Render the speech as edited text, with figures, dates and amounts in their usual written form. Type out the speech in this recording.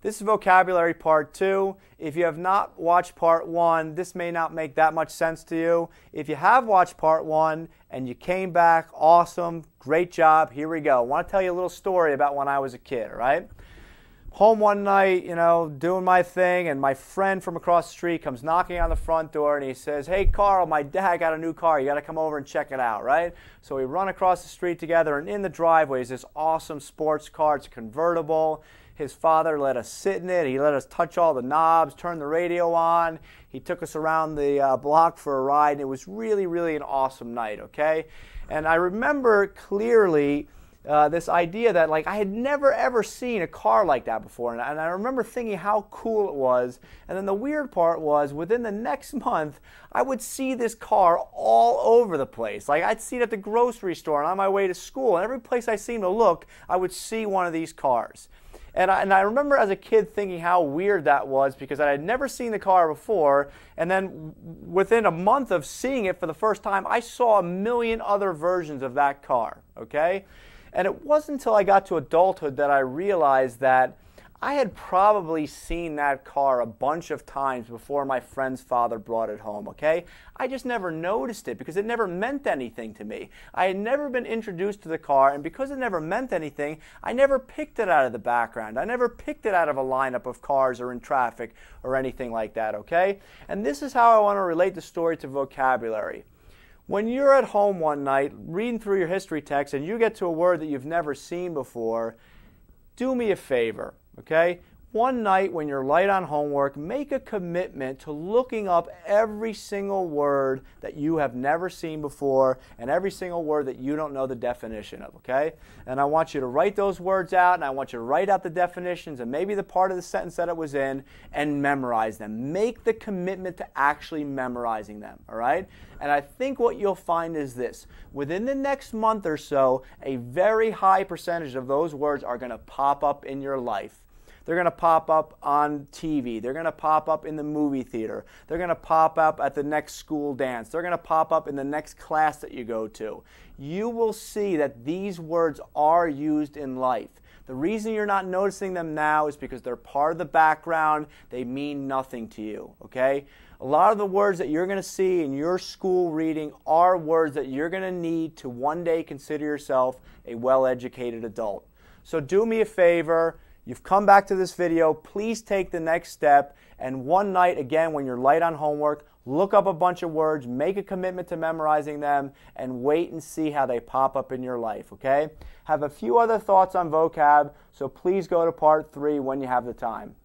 This is vocabulary part 2. If you have not watched part 1, this may not make that much sense to you. If you have watched part 1 and you came back, awesome, great job, here we go. I want to tell you a little story about when I was a kid, all right? Home one night, doing my thing, and my friend from across the street comes knocking on the front door and he says, "Hey Carl, my dad got a new car, you got to come over and check it out," right? So we run across the street together, and in the driveway is this awesome sports car. It's a convertible. His father let us sit in it. He let us touch all the knobs, turn the radio on. He took us around the block for a ride, and it was really, really an awesome night, okay? And I remember clearly this idea that I had never ever seen a car like that before, and I remember thinking how cool it was. And then the weird part was, within the next month, I would see this car all over the place. I'd see it at the grocery store and on my way to school, and every place I seemed to look, I would see one of these cars. And I remember as a kid thinking how weird that was, because I had never seen the car before, and then within a month of seeing it for the first time, I saw a million other versions of that car, okay? And it wasn't until I got to adulthood that I realized that I had probably seen that car a bunch of times before my friend's father brought it home, okay? I just never noticed it because it never meant anything to me. I had never been introduced to the car, and because it never meant anything, I never picked it out of the background. I never picked it out of a lineup of cars or in traffic or anything like that, okay? And this is how I want to relate the story to vocabulary. When you're at home one night reading through your history text and you get to a word that you've never seen before, do me a favor, okay? One night when you're light on homework, make a commitment to looking up every single word that you have never seen before and every single word that you don't know the definition of, okay? And I want you to write those words out, and I want you to write out the definitions and maybe the part of the sentence that it was in, and memorize them. Make the commitment to actually memorizing them, all right? And I think what you'll find is this. Within the next month or so, a very high percentage of those words are going to pop up in your life. They're going to pop up on TV. They're going to pop up in the movie theater. They're going to pop up at the next school dance. They're going to pop up in the next class that you go to. You will see that these words are used in life. The reason you're not noticing them now is because they're part of the background. They mean nothing to you, okay? A lot of the words that you're going to see in your school reading are words that you're going to need to one day consider yourself a well-educated adult. So do me a favor. You've come back to this video, please take the next step, and one night, again, when you're light on homework, look up a bunch of words, make a commitment to memorizing them, and wait and see how they pop up in your life, okay? Have a few other thoughts on vocab, so please go to part 3 when you have the time.